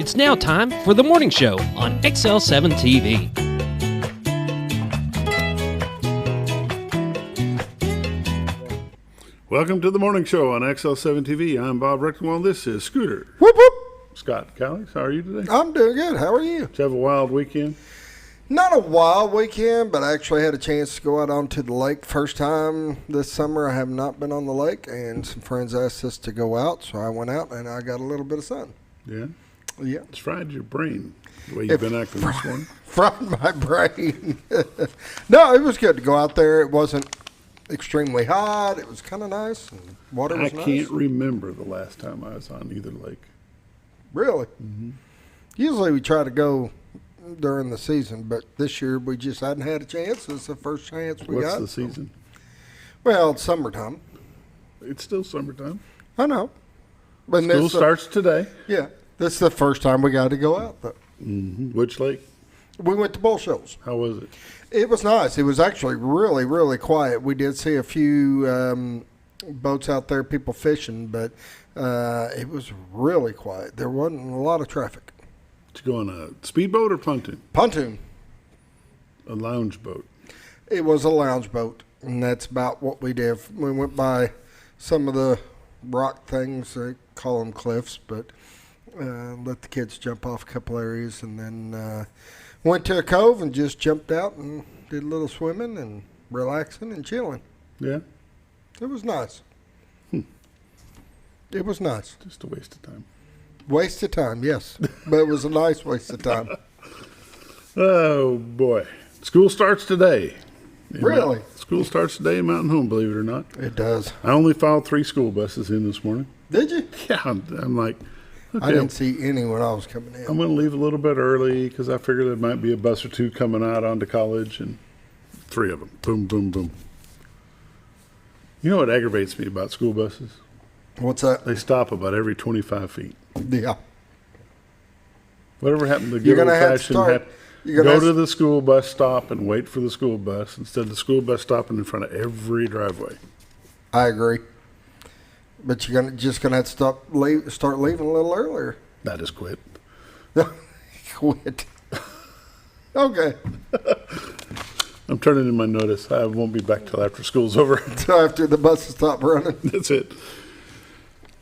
It's now time for the morning show on XL7-TV. Welcome to the morning show on XL7-TV. I'm Bob Recktenwald. This is Scooter. Whoop, whoop. Scott Calix, how are you today? I'm doing good. How are you? Did you have a wild weekend? Not a wild weekend, but I actually had a chance to go out onto the lake. First time this summer I have not been on the lake, and some friends asked us to go out, so I went out and I got a little bit of sun. Yeah? Yeah. It's fried your brain, the way you've been acting this morning. Fried my brain. No, it was good to go out there. It wasn't extremely hot. It was kind of nice, and water was nice. I can't remember the last time I was on either lake. Really? Mm-hmm. Usually we try to go during the season, but this year we just hadn't had a chance. It's the first chance we got. What's the season? Well, it's summertime. It's still summertime. I know. But School starts today. Yeah. This is the first time we got to go out, though. Mm-hmm. Which lake? We went to Bull Shoals. How was it? It was nice. It was actually really, really quiet. We did see a few boats out there, people fishing, but it was really quiet. There wasn't a lot of traffic. Did you go on a speedboat or pontoon? Pontoon. A lounge boat. It was a lounge boat, and that's about what we did. We went by some of the rock things. They call them cliffs, but let the kids jump off a couple areas, and then went to a cove and just jumped out and did a little swimming and relaxing and chilling. Yeah? It was nice. It was nice. Just a waste of time. Waste of time, yes. But it was a nice waste of time. Oh, boy. School starts today. Really? School starts today in Mountain Home, believe it or not. It does. I only filed 3 school buses in this morning. Did you? Yeah, I'm like, okay, I didn't see any when I was coming in. I'm going to leave a little bit early because I figured there might be a bus or 2 coming out onto college, and 3 of them. Boom, boom, boom. You know what aggravates me about school buses? What's that? They stop about every 25 feet. Yeah. Whatever happened to You're good going to have to old-fashioned start. go to the school bus stop and wait for the school bus instead of the school bus stopping in front of every driveway. I agree. But you're just going to have to start leaving a little earlier. I just quit. Quit. Okay. I'm turning in my notice. I won't be back till after school's over. So after the buses stop running. That's it.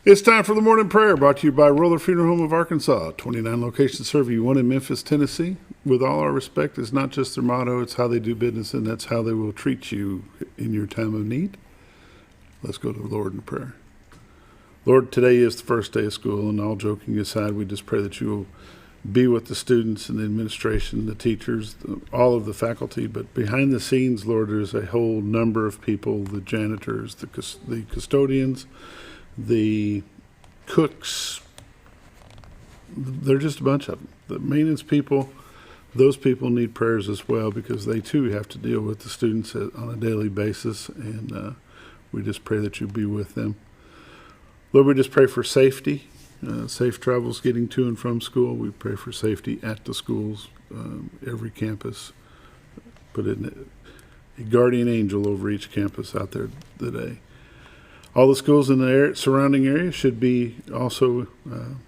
It's time for the morning prayer, brought to you by Roller Funeral Home of Arkansas. 29 locations serve you, 1 in Memphis, Tennessee. With all our respect, it's not just their motto, it's how they do business, and that's how they will treat you in your time of need. Let's go to the Lord in prayer. Lord, today is the first day of school, and all joking aside, we just pray that you will be with the students and the administration, the teachers, all of the faculty. But behind the scenes, Lord, there's a whole number of people, the janitors, the custodians, the cooks. They're just a bunch of them. The maintenance people, those people need prayers as well because they too have to deal with the students on a daily basis, and we just pray that you be with them. Lord, we just pray for safety, safe travels getting to and from school. We pray for safety at the schools, every campus. Put in a guardian angel over each campus out there today. All the schools in the surrounding area should be also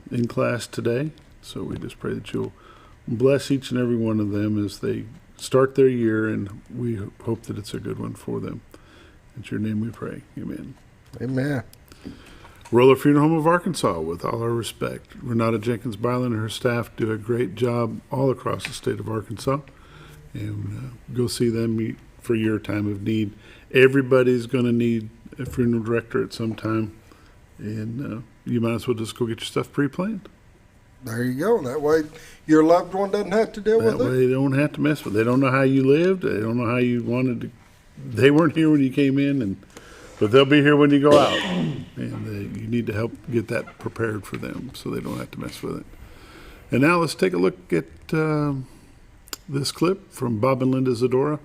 in class today. So we just pray that you'll bless each and every one of them as they start their year, and we hope that it's a good one for them. In your name we pray. Amen. Amen. Roller Funeral Home of Arkansas, with all our respect. Renata Jenkins-Byland and her staff do a great job all across the state of Arkansas. And go see them for your time of need. Everybody's going to need a funeral director at some time, and you might as well just go get your stuff pre-planned. There you go. That way your loved one doesn't have to deal with it. That way they don't have to mess with it. They don't know how you lived. They don't know how you wanted to. They weren't here when you came in, but they'll be here when you go out. And you need to help get that prepared for them so they don't have to mess with it. And now let's take a look at this clip from Bob and Linda Zadora.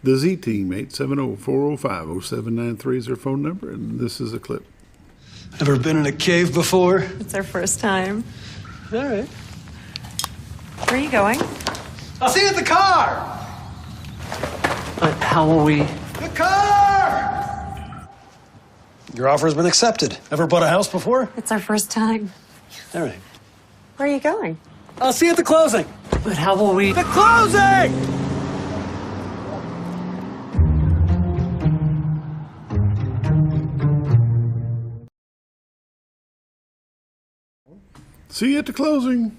The Z-Team, 870-405-0793 is their phone number, and this is a clip. Ever been in a cave before? It's our first time. All right. Where are you going? I'll see you at the car! How will we? The car! Your offer has been accepted. Ever bought a house before? It's our first time. All right. Where are you going? I'll see you at the closing. But how will we? The closing! See you at the closing.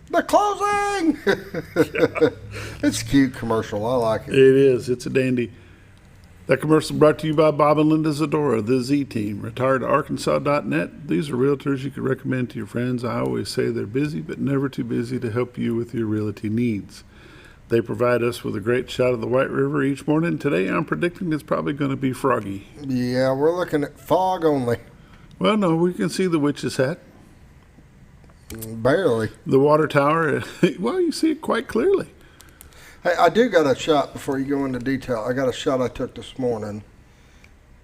The closing! It's a cute commercial. I like it. It is. It's a dandy. That commercial brought to you by Bob and Linda Zadora, the Z Team, retiredarkansas.net. These are realtors you could recommend to your friends. I always say they're busy, but never too busy to help you with your realty needs. They provide us with a great shot of the White River each morning. Today, I'm predicting it's probably going to be froggy. Yeah, we're looking at fog only. Well, no, we can see the witch's hat. Barely. The water tower, well, you see it quite clearly. Hey, I do got a shot before you go into detail. I got a shot I took this morning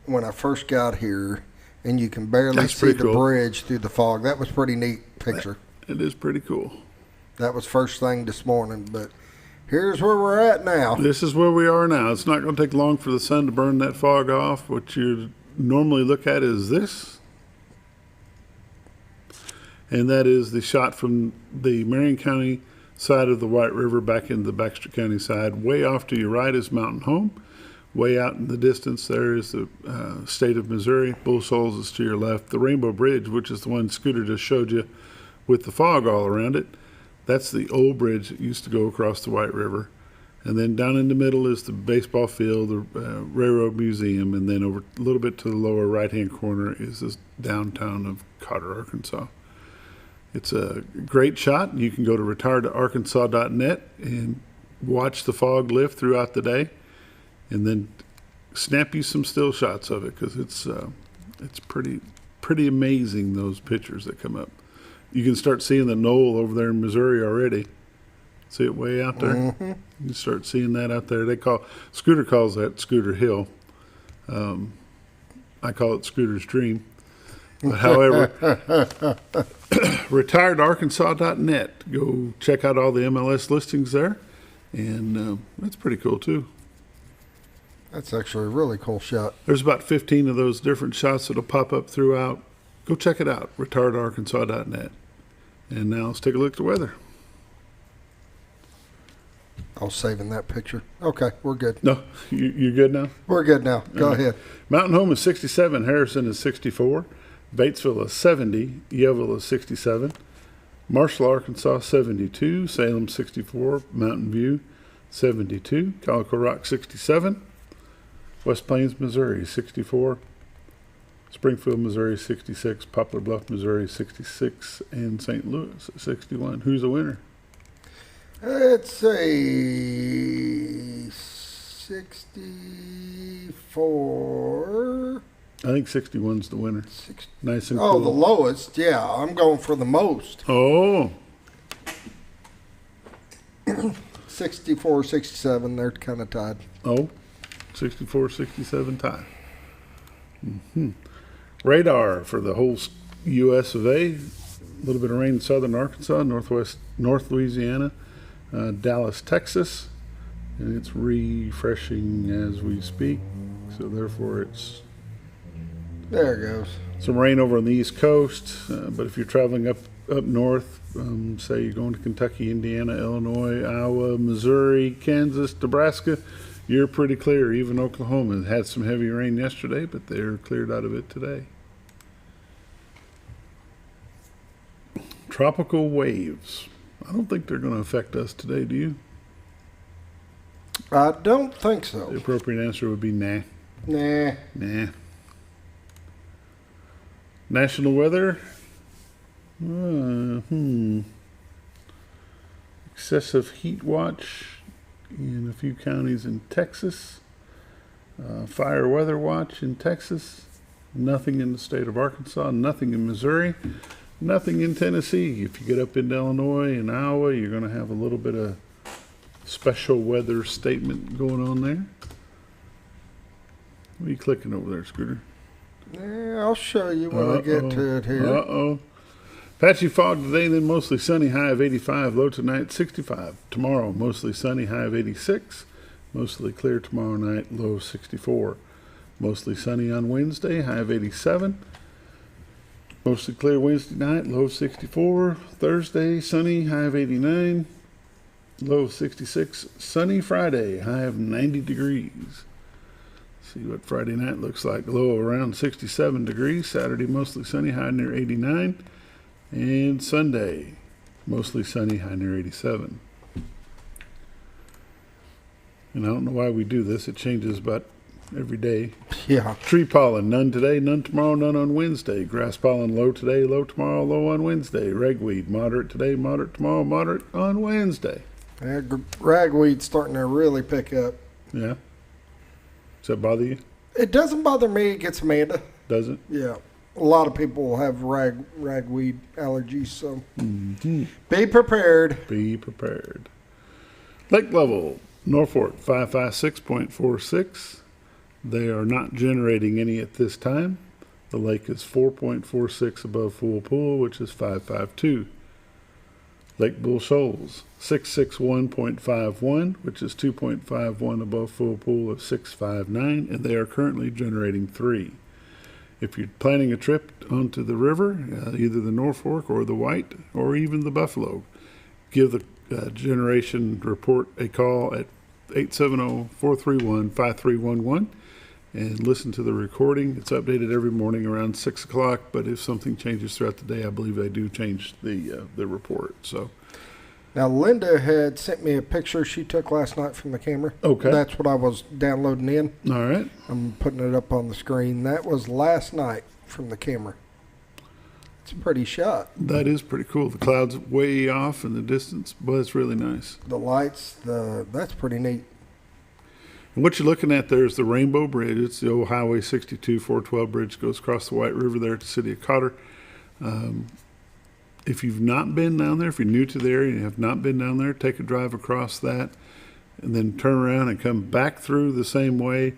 when I first got here, and you can barely That's see pretty the cool. bridge through the fog. That was a pretty neat picture. It is pretty cool. That was first thing this morning, but here's where we're at now. This is where we are now. It's not going to take long for the sun to burn that fog off. What you normally look at is this. And that is the shot from the Marion County side of the White River back into the Baxter County side. Way off to your right is Mountain Home. Way out in the distance there is the state of Missouri. Bull Shoals is to your left. The Rainbow Bridge, which is the one Scooter just showed you with the fog all around it, that's the old bridge that used to go across the White River. And then down in the middle is the baseball field, the Railroad Museum, and then over a little bit to the lower right-hand corner is this downtown of Cotter, Arkansas. It's a great shot. You can go to retiredarkansas.net and watch the fog lift throughout the day, and then snap you some still shots of it because it's pretty amazing, those pictures that come up. You can start seeing the knoll over there in Missouri already. See it way out there? Mm-hmm. You start seeing that out there. Scooter calls that Scooter Hill. I call it Scooter's Dream. But however, retiredarkansas.net. Go check out all the MLS listings there. And that's pretty cool, too. That's actually a really cool shot. There's about 15 of those different shots that'll pop up throughout. Go check it out, retiredarkansas.net. And now let's take a look at the weather. I was saving that picture. Okay, we're good. No, you're good now? We're good now. Go ahead. Mountain Home is 67. Harrison is 64. Batesville is 70. Yellville is 67. Marshall, Arkansas, 72. Salem, 64. Mountain View, 72. Calico Rock, 67. West Plains, Missouri, 64. Springfield, Missouri, 66. Poplar Bluff, Missouri, 66. And St. Louis, 61. Who's the winner? It's a 64. I think 61's the winner. Nice and cool. Oh, the lowest. Yeah, I'm going for the most. Oh. 64, 67. They're kind of tied. Oh, 64, 67 tie. Radar for the whole U.S. of A. A little bit of rain in southern Arkansas, North Louisiana, Dallas, Texas. And it's refreshing as we speak. So therefore it's... There it goes. Some rain over on the East Coast. But if you're traveling up north, say you're going to Kentucky, Indiana, Illinois, Iowa, Missouri, Kansas, Nebraska, you're pretty clear. Even Oklahoma had some heavy rain yesterday, but they're cleared out of it today. Tropical waves. I don't think they're going to affect us today, do you? I don't think The so. appropriate answer would be nah. Nah. Nah. National weather. Excessive heat watch in a few counties in Texas. Fire weather watch in Texas. Nothing in the state of Arkansas. Nothing in Missouri. Nothing in Tennessee. If you get up into Illinois and Iowa, you're going to have a little bit of special weather statement going on there. What are you clicking over there, Scooter? Yeah, I'll show you when I get to it here. Uh-oh. Patchy fog today, then mostly sunny, high of 85. Low tonight, 65. Tomorrow, mostly sunny, high of 86. Mostly clear tomorrow night, low of 64. Mostly sunny on Wednesday, high of 87. Mostly clear Wednesday night, low of 64. Thursday, sunny, high of 89. Low of 66. Sunny Friday, high of 90 degrees. See what Friday night looks like. Low around 67 degrees. Saturday, mostly sunny, high near 89. And Sunday, mostly sunny, high near 87. And I don't know why we do this. It changes about every day. Yeah. Tree pollen, none today, none tomorrow, none on Wednesday. Grass pollen, low today, low tomorrow, low on Wednesday. Ragweed, moderate today, moderate tomorrow, moderate on Wednesday. Yeah, ragweed's starting to really pick up. Yeah. Does that bother you? It doesn't bother me. It gets Amanda. Does it? Yeah. A lot of people have ragweed allergies, so be prepared. Be prepared. Lake level, Norfolk 556.46. They are not generating any at this time. The lake is 4.46 above full pool, which is 552. Lake Bull Shoals, 661.51, which is 2.51 above full pool of 659, and they are currently generating 3. If you're planning a trip onto the river, either the Norfolk or the White or even the Buffalo, give the generation report a call at 870-431-5311 and listen to the recording. It's updated every morning around 6 o'clock, but if something changes throughout the day, I believe they do change the report. So Now, Linda had sent me a picture she took last night from the camera. Okay. That's what I was downloading in. all right. I'm putting it up on the screen. That was last night from the camera. It's a pretty shot. That is pretty cool. The clouds way off in the distance, but it's really nice. The lights, that's pretty neat. And what you're looking at there is the Rainbow Bridge. It's the old Highway 62 412 bridge, goes across the White River there at the city of Cotter. If you've not been down there, if you're new to the area and you have not been down there, take a drive across that and then turn around and come back through the same way,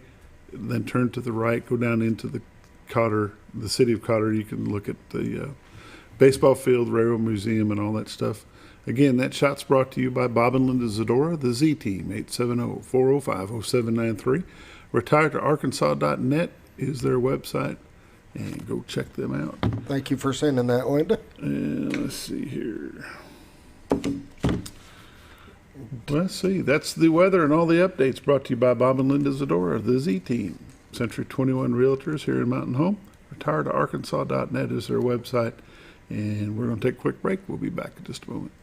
then turn to the right, go down into the Cotter, the city of Cotter. You can look at the baseball field, railroad museum, and all that stuff. Again, that shot's brought to you by Bob and Linda Zadora, the Z Team, 870-405-0793. RetiredToArkansas.net is their website, and go check them out. Thank you for sending that, Linda. And let's see here. Let's see. That's the weather and all the updates brought to you by Bob and Linda Zadora, the Z Team. Century 21 Realtors here in Mountain Home. RetiredToArkansas.net is their website. And we're going to take a quick break. We'll be back in just a moment.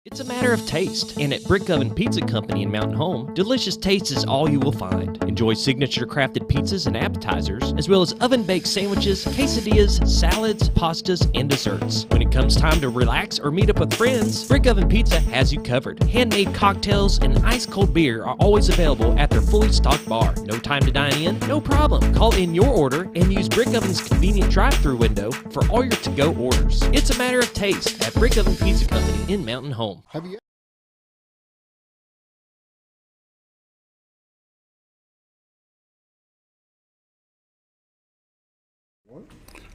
It's a matter of taste, and at Brick Oven Pizza Company in Mountain Home, delicious taste is all you will find. Enjoy signature crafted pizzas and appetizers, as well as oven-baked sandwiches, quesadillas, salads, pastas, and desserts. When it comes time to relax or meet up with friends, Brick Oven Pizza has you covered. Handmade cocktails and ice-cold beer are always available at their fully stocked bar. No time to dine in? No problem. Call in your order and use Brick Oven's convenient drive-thru window for all your to-go orders. It's a matter of taste at Brick Oven Pizza Company in Mountain Home. Have you?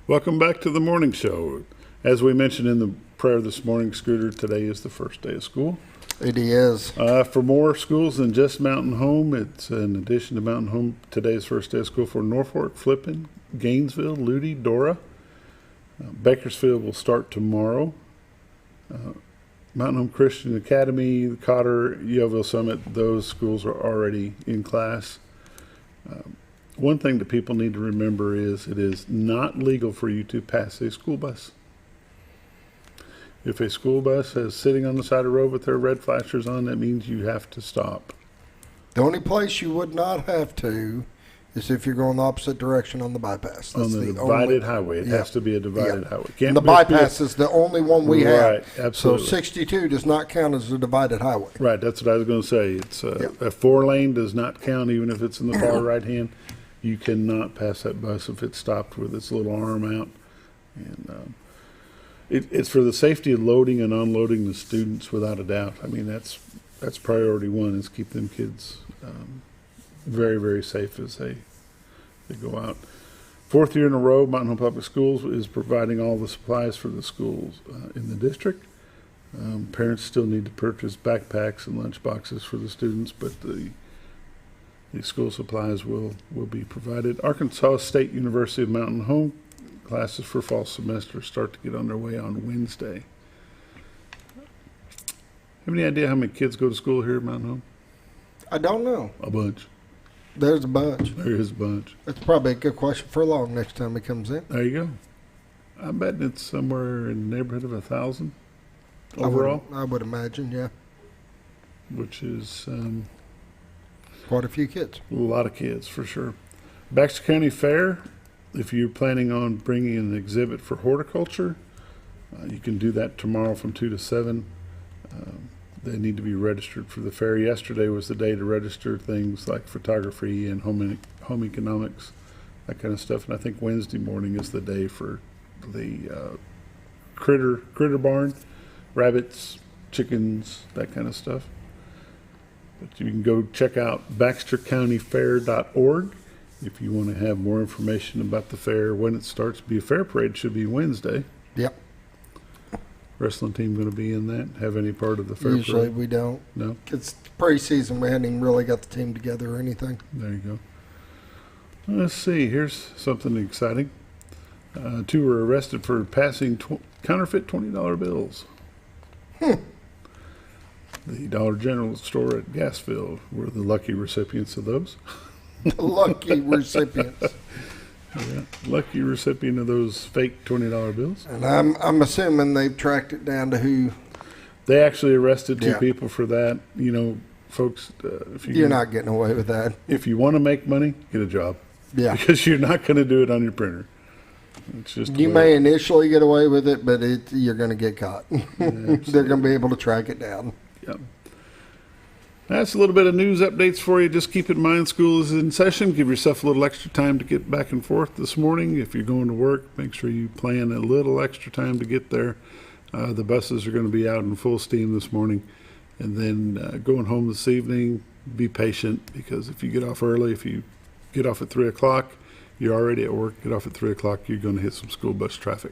Welcome back to the morning show. As we mentioned in the prayer this morning, Scooter, today is the first day of school. It is. For more schools than just Mountain Home, it's in addition to Mountain Home, today's first day of school for Norfolk, Flippin, Gainesville, Ludi, Dora. Bakersfield will start tomorrow. Mountain Home Christian Academy, Cotter, Yellville-Summit, those schools are already in class. One thing that people need to remember is it is not legal for you to pass a school bus. If a school bus is sitting on the side of the road with their red flashers on, that means you have to stop. The only place you would not have to is if you're going the opposite direction on the bypass. On the divided highway. It has to be a divided highway. And the bypass is the only one we have. Right, absolutely. So 62 does not count as a divided highway. Right, that's what I was going to say. It's a 4-lane does not count, even if it's in the far right hand. You cannot pass that bus if it's stopped with its little arm out. And it's for the safety of loading and unloading the students, without a doubt. I mean, that's priority one, is keep them kids very, very safe as they go out. 4th year in a row, Mountain Home Public Schools is providing all the supplies for the schools in the district. Parents still need to purchase backpacks and lunch boxes for the students, but the The school supplies will be provided. Arkansas State University of Mountain Home classes for fall semester start to get underway on Wednesday. Have any idea how many kids go to school here at Mountain Home? I don't know. A bunch. There's a bunch. There is a bunch. That's probably a good question for Long next time he comes in. There you go. I'm betting it's somewhere in the neighborhood of 1,000 overall. I would imagine, yeah. Which is Quite a few kids. a lot of kids for sure. Baxter County Fair, if you're planning on bringing an exhibit for horticulture, you can do that tomorrow from 2 to 7. They need to be registered for the fair. Yesterday was the day to register things like photography and home economics, that kind of stuff. And I think Wednesday morning is the day for the critter barn, rabbits, chickens, that kind of stuff. But you can go check out baxtercountyfair.org if you want to have more information about the fair, when it starts. Be a fair parade, should be Wednesday. Yep. Wrestling team going to be in that? Have any part of the fair Usually parade? we don't. No? It's pre-season. We hadn't even really got the team together or anything. There you go. Let's see. Here's something exciting. 2 were arrested for passing counterfeit $20 bills. The Dollar General store at Gasville were the lucky recipients of those. Lucky recipients. Yeah, lucky recipient of those fake $20 bills. And I'm assuming they've tracked it down to who. They actually arrested 2 Yeah. people for that. You know, folks, if You're not getting away with that. if you want to make money, get a job. Yeah. Because you're not going to do it on your printer. It's just the You way- may initially get away with it, but you're going to get caught. They're going to be able to track it down. Yep. That's a little bit of news updates for you. Just keep in mind school is in session. Give yourself a little extra time to get back and forth this morning. If you're going to work, make sure you plan a little extra time to get there. The buses are going to be out in full steam this morning. And then going home this evening, be patient, because if you get off early, if you get off at 3 o'clock, you're already at work. Get off at 3 o'clock, you're going to hit some school bus traffic.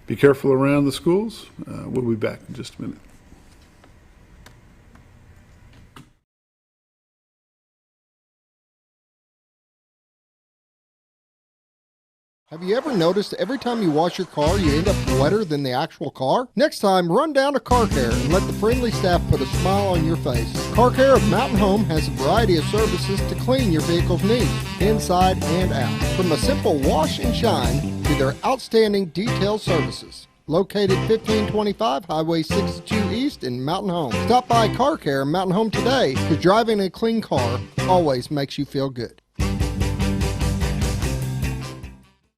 Be careful around the schools. We'll be back in just a minute. Have you ever noticed every time you wash your car, you end up wetter than the actual car? Next time, run down to Car Care and let the friendly staff put a smile on your face. Car Care of Mountain Home has a variety of services to clean your vehicle's needs, inside and out. From a simple wash and shine to their outstanding detail services. Located 1525 Highway 62 East in Mountain Home. Stop by Car Care in Mountain Home today, because driving a clean car always makes you feel good.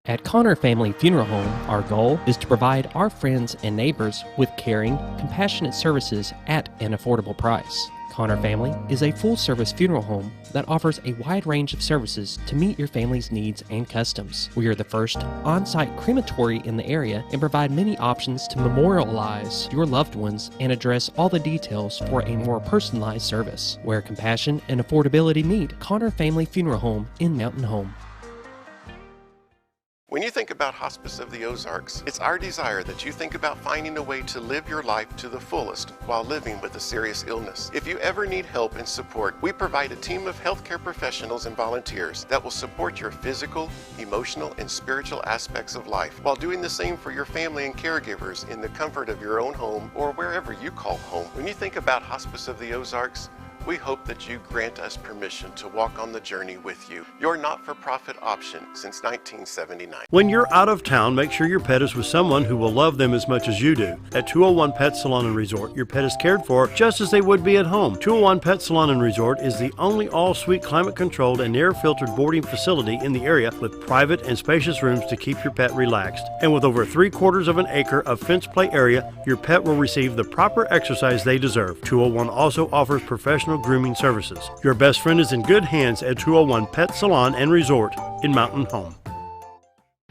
At Connor Family Funeral Home, our goal is to provide our friends and neighbors with caring, compassionate services at an affordable price. Connor Family is a full-service funeral home that offers a wide range of services to meet your family's needs and customs. We are the first on-site crematory in the area and provide many options to memorialize your loved ones and address all the details for a more personalized service. Where compassion and affordability meet, Connor Family Funeral Home in Mountain Home. When you think about Hospice of the Ozarks, it's our desire that you think about finding a way to live your life to the fullest while living with a serious illness. If you ever need help and support, we provide a team of healthcare professionals and volunteers that will support your physical, emotional, and spiritual aspects of life while doing the same for your family and caregivers in the comfort of your own home or wherever you call home. When you think about Hospice of the Ozarks, we hope that you grant us permission to walk on the journey with you. Your not-for-profit option since 1979. When you're out of town, make sure your pet is with someone who will love them as much as you do. At 201 Pet Salon and Resort, your pet is cared for just as they would be at home. 201 Pet Salon and Resort is the only all-suite climate-controlled and air-filtered boarding facility in the area with private and spacious rooms to keep your pet relaxed. And with over 3/4 of an acre of fenced play area, your pet will receive the proper exercise they deserve. 201 also offers professional grooming services. Your best friend is in good hands at 201 Pet Salon and Resort in Mountain Home.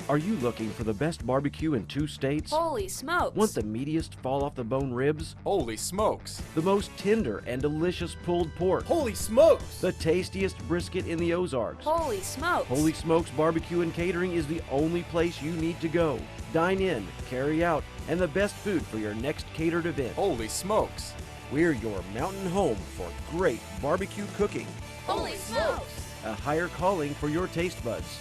Are you looking for the best barbecue in 2 states? Holy smokes! Want the meatiest fall-off-the-bone ribs? Holy smokes! The most tender and delicious pulled pork? Holy smokes! The tastiest brisket in the Ozarks? Holy smokes! Holy Smokes Barbecue and Catering is the only place you need to go. Dine in, carry out, and the best food for your next catered event. Holy smokes! We're your mountain home for great barbecue cooking. Holy smokes! a higher calling for your taste buds.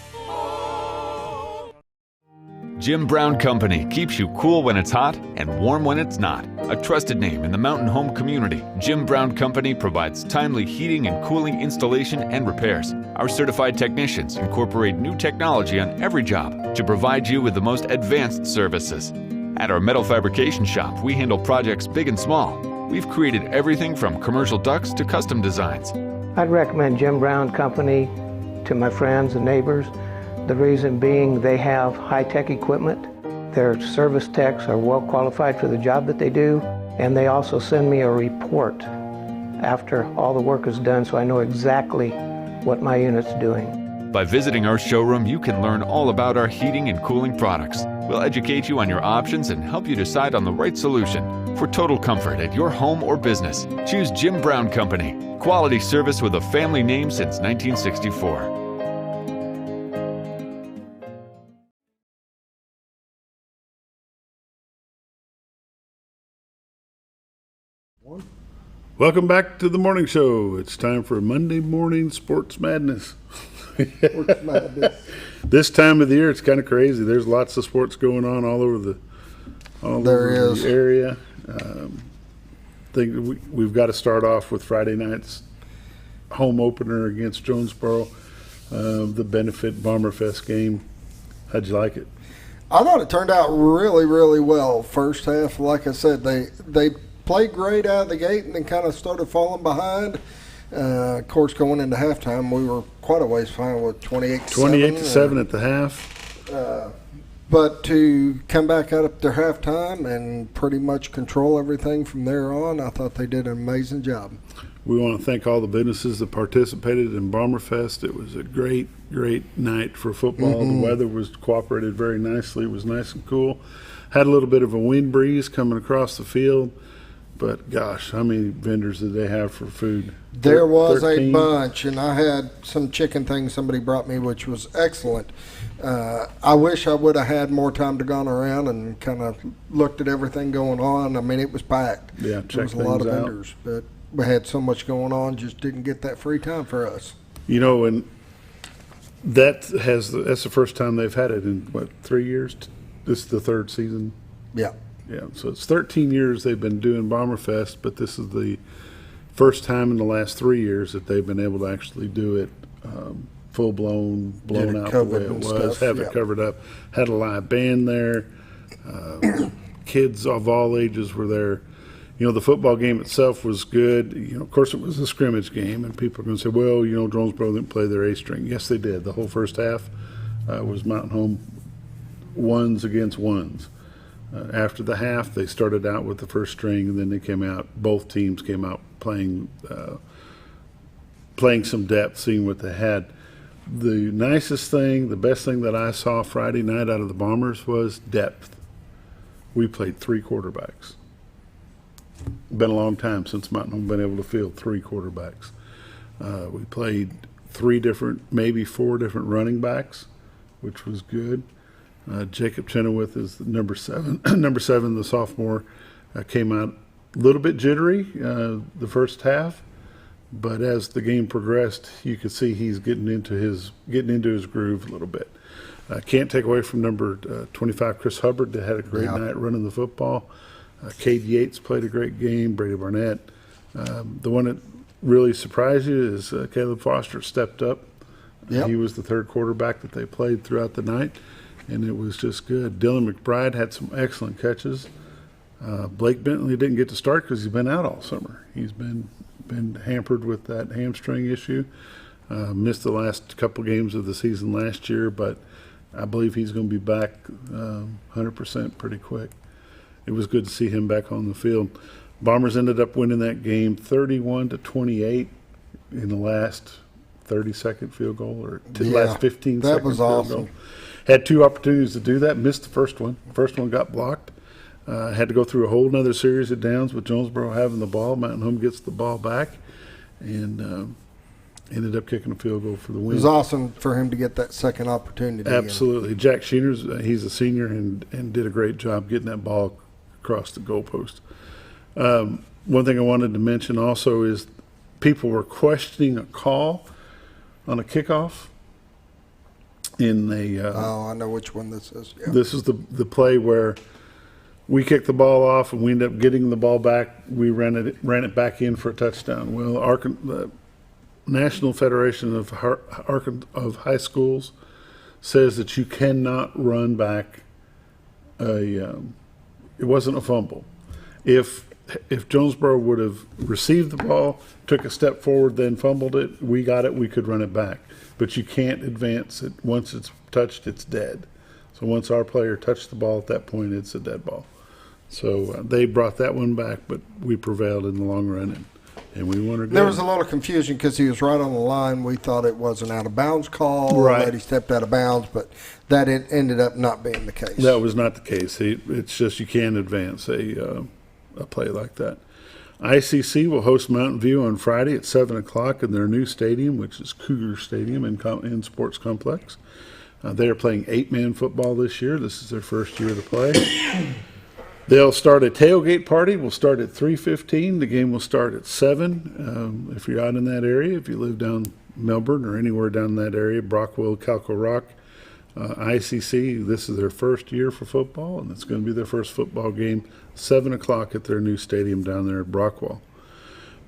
Jim Brown Company keeps you cool when it's hot and warm when it's not. A trusted name in the mountain home community, Jim Brown Company provides timely heating and cooling installation and repairs. Our certified technicians incorporate new technology on every job to provide you with the most advanced services. At our metal fabrication shop, we handle projects big and small. We've created everything from commercial ducts to custom designs. I'd recommend Jim Brown Company to my friends and neighbors. The reason being they have high-tech equipment. Their service techs are well qualified for the job that they do, and they also send me a report after all the work is done so I know exactly what my unit's doing. By visiting our showroom, you can learn all about our heating and cooling products. We'll educate you on your options and help you decide on the right solution. For total comfort at your home or business, choose Jim Brown Company. Quality service with a family name since 1964. Welcome back to the morning show. It's time for Monday morning sports madness. Sports madness. This time of the year, it's kind of crazy. There's lots of sports going on all over the area. Think we've got to start off with Friday night's home opener against Jonesboro, the benefit Bomberfest game. How'd you like it? I thought it turned out really, really well. First half, like I said, they played great out of the gate and then kind of started falling behind. Of course, going into halftime, we were quite a ways behind with 28-7. 28-7 at the half. But to come back out up their halftime and pretty much control everything from there on, I thought they did an amazing job. We want to thank all the businesses that participated in Bomberfest. It was a great, great night for football. The weather was cooperated very nicely. It was nice and cool. Had a little bit of a wind breeze coming across the field. But, gosh, how many vendors did they have for food? There was 13? a bunch, and I had some chicken things somebody brought me, which was excellent. I wish I would have had more time to go around and kind of looked at everything going on. I mean, it was packed. Yeah, there was a lot of vendors, but we had so much going on, just didn't get that free time for us. You know, and that's the first time they've had it in, 3 years? This is the third season? Yeah. Yeah, so it's 13 years they've been doing Bomberfest, but this is the first time in the last 3 years that they've been able to actually do it full-blown, blown out the way it was, have it covered up. Had a live band there. Kids of all ages were there. You know, the football game itself was good. You know, of course, it was a scrimmage game, and people are going to say, well, you know, Jonesboro didn't play their A string. Yes, they did. The whole first half was Mountain Home ones against ones. After the half, they started out with the first string, and then they came out. Both teams came out playing some depth, seeing what they had. The nicest thing, the best thing that I saw Friday night out of the Bombers was depth. We played 3 quarterbacks. Been a long time since Mountain Home been able to field 3 quarterbacks. We played 3 different, maybe 4 different running backs, which was good. Jacob Chenoweth is number 7. Number 7, the sophomore, came out a little bit jittery the first half, but as the game progressed, you could see he's getting into his groove a little bit. Can't take away from number 25, Chris Hubbard, that had a great night running the football. Cade Yates played a great game. Brady Barnett. The one that really surprised you is Caleb Foster stepped up. Yep. He was the 3rd quarterback that they played throughout the night, and it was just good. Dylan McBride had some excellent catches. Blake Bentley didn't get to start because he's been out all summer. He's been hampered with that hamstring issue. Missed the last couple games of the season last year, but I believe he's going to be back 100% pretty quick. It was good to see him back on the field. Bombers ended up winning that game 31-28 in the last 30-second field goal, or last 15-second that was field awesome. goal. Had 2 opportunities to do that, missed the first one. First one got blocked. Had to go through a whole nother series of downs with Jonesboro having the ball. Mountain Home gets the ball back and ended up kicking a field goal for the win. It was awesome for him to get that second opportunity. Absolutely. Jack Sheeners, he's a senior and did a great job getting that ball across the goalpost. One thing I wanted to mention also is people were questioning a call on a kickoff. In a I know which one this is. Yeah. This is the play where we kicked the ball off and we ended up getting the ball back. We ran it back in for a touchdown. Well, the National Federation of High Schools says that you cannot run back it wasn't a fumble. If Jonesboro would have received the ball, took a step forward, then fumbled it, we got it, we could run it back. But you can't advance it. Once it's touched, it's dead. So once our player touched the ball at that point, it's a dead ball. So they brought that one back, but we prevailed in the long run, and we won. There was a lot of confusion because he was right on the line. We thought it was an out-of-bounds call, right, that he stepped out of bounds, but that ended up not being the case. That was not the case. It's just you can't advance a play like that. ICC will host Mountain View on Friday at 7 o'clock in their new stadium, which is Cougar Stadium in Sports Complex. They are playing 8-man football this year. This is their first year to play. They'll start a tailgate party. We'll start at 3:15. The game will start at 7. If you're out in that area, if you live down Melbourne or anywhere down in that area, Brockwell, Calco Rock, ICC, this is their first year for football, and it's going to be their first football game, 7 o'clock at their new stadium down there at Brockwell.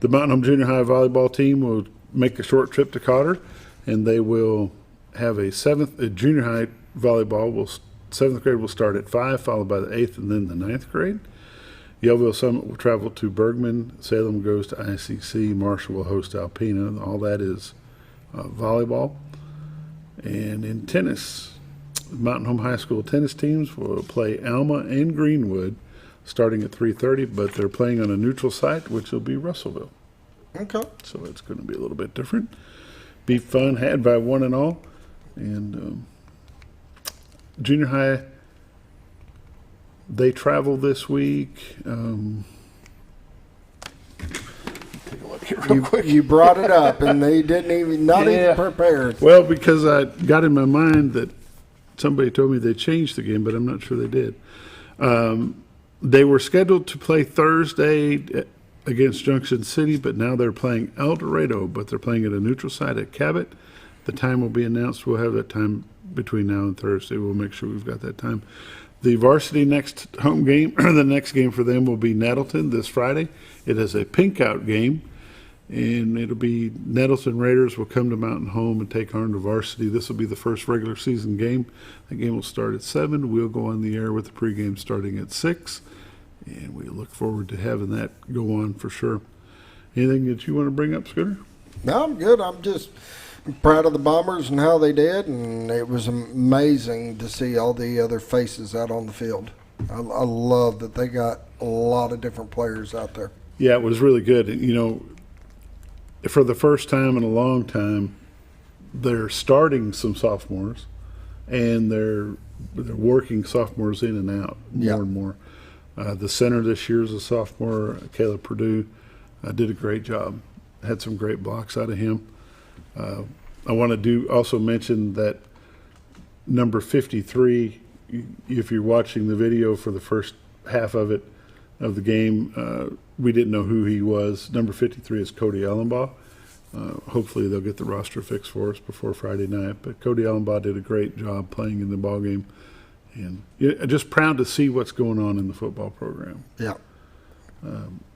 The Mountain Home Junior High volleyball team will make a short trip to Cotter, and they will have a junior high volleyball. 7th grade will start at 5, followed by the 8th and then the 9th grade. Yellville-Summit will travel to Bergman. Salem goes to ICC. Marshall will host Alpena. All that is volleyball. And in tennis, Mountain Home High School tennis teams will play Alma and Greenwood starting at 3:30, but they're playing on a neutral site, which will be Russellville. Okay. So it's going to be a little bit different. Be fun, had by one and all. And junior high, they travel this week. Take a look here real quick. You brought it up, and they didn't even prepared. Well, because I got in my mind that somebody told me they changed the game, but I'm not sure they did. They were scheduled to play Thursday against Junction City, but now they're playing El Dorado, but they're playing at a neutral site at Cabot. The time will be announced. We'll have that time between now and Thursday. We'll make sure we've got that time. The varsity next home game, or the next game for them, will be Nettleton this Friday. It is a pink out game, and it'll be Nettleton Raiders will come to Mountain Home and take on the varsity. This will be the first regular season game. The game will start at 7. We'll go on the air with the pregame starting at 6, and we look forward to having that go on for sure. Anything that you want to bring up, Scooter? No, I'm good. I'm just proud of the Bombers and how they did, and it was amazing to see all the other faces out on the field. I love that they got a lot of different players out there. Yeah, it was really good. You know, for the first time in a long time, they're starting some sophomores, and they're working sophomores in and out more and more. The center this year is a sophomore, Caleb Purdue, did a great job. Had some great blocks out of him. I want to also mention that number 53, if you're watching the video for the first half of the game, we didn't know who he was. Number 53 is Cody Ellenbaugh. Hopefully they'll get the roster fixed for us before Friday night. But Cody Ellenbaugh did a great job playing in the ball game, and just proud to see what's going on in the football program. Yeah.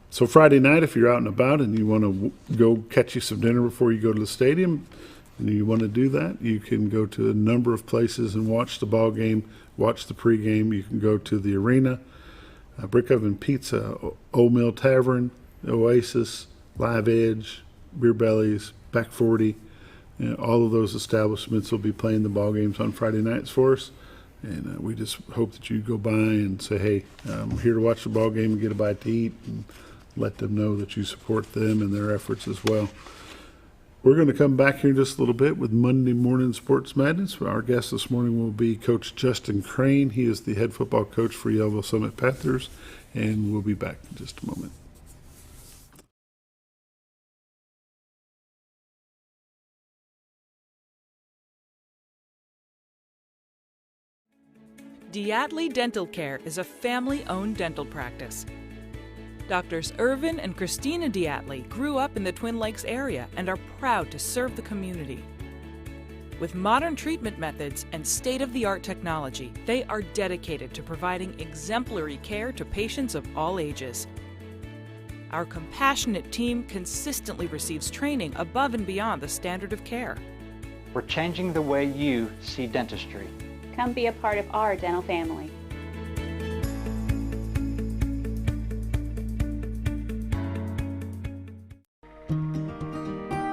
So Friday night, if you're out and about and you want to go catch you some dinner before you go to the stadium, and you want to do that, you can go to a number of places and watch the ball game, watch the pregame. You can go to the arena, Brick Oven Pizza, Old Mill Tavern, Oasis, Live Edge, Beer Bellies, Back 40. All of those establishments will be playing the ball games on Friday nights for us. And we just hope that you go by and say, hey, I'm here to watch the ball game and get a bite to eat, and let them know that you support them and their efforts as well. We're going to come back here in just a little bit with Monday Morning Sports Madness. Our guest this morning will be Coach Justin Crain. He is the head football coach for Yellville-Summit Panthers, and we'll be back in just a moment. Diatley Dental Care is a family-owned dental practice. Doctors Irvin and Christina Diatley grew up in the Twin Lakes area and are proud to serve the community. With modern treatment methods and state-of-the-art technology, they are dedicated to providing exemplary care to patients of all ages. Our compassionate team consistently receives training above and beyond the standard of care. We're changing the way you see dentistry. Come be a part of our dental family.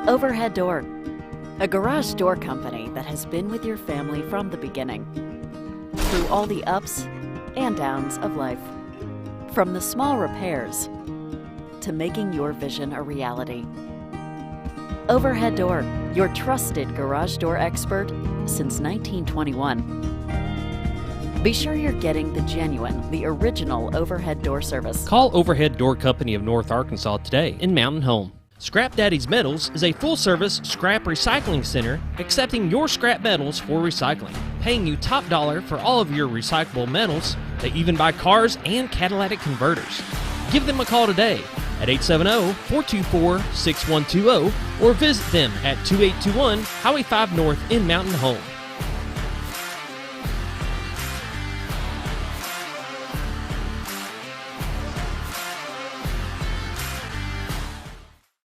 Overhead Door, a garage door company that has been with your family from the beginning, through all the ups and downs of life. From the small repairs to making your vision a reality. Overhead Door, your trusted garage door expert since 1921. Be sure you're getting the genuine, the original overhead door service. Call Overhead Door Company of North Arkansas today in Mountain Home. Scrap Daddy's Metals is a full-service scrap recycling center accepting your scrap metals for recycling, paying you top dollar for all of your recyclable metals. They even buy cars and catalytic converters. Give them a call today at 870-424-6120 or visit them at 2821 Highway 5 North in Mountain Home.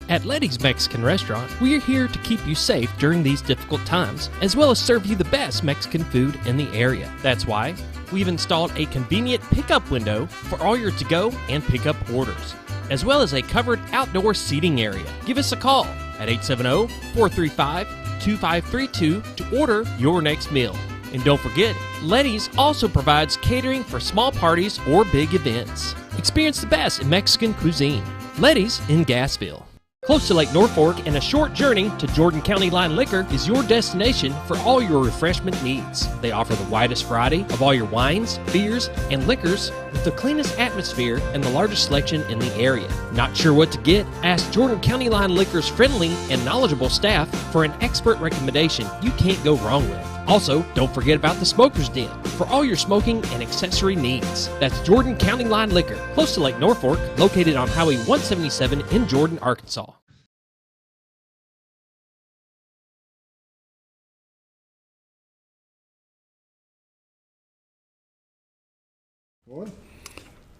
At Letty's Mexican Restaurant, we are here to keep you safe during these difficult times, as well as serve you the best Mexican food in the area. That's why we've installed a convenient pickup window for all your to-go and pickup orders, as well as a covered outdoor seating area. Give us a call at 870-435-2532 to order your next meal. And don't forget, Letty's also provides catering for small parties or big events. Experience the best in Mexican cuisine. Letty's in Gassville. Close to Lake Norfolk and a short journey to Jordan County Line Liquor is your destination for all your refreshment needs. They offer the widest variety of all your wines, beers, and liquors with the cleanest atmosphere and the largest selection in the area. Not sure what to get? Ask Jordan County Line Liquor's friendly and knowledgeable staff for an expert recommendation you can't go wrong with. Also, don't forget about the Smoker's Den for all your smoking and accessory needs. That's Jordan County Line Liquor, close to Lake Norfolk, located on Highway 177 in Jordan, Arkansas.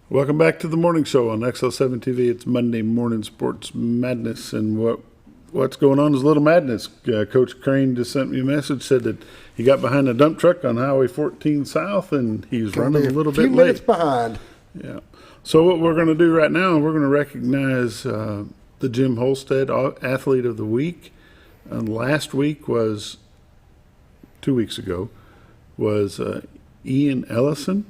Welcome back to the morning show on XL7-TV. It's Monday morning sports madness, and what's going on is a little madness. Coach Crain just sent me a message, said that he got behind a dump truck on Highway 14 South, and he's running a little bit late. 2 minutes behind. Yeah. So what we're going to do right now, we're going to recognize the Jim Holstead Athlete of the Week. Last week was, 2 weeks ago, was Ian Ellison.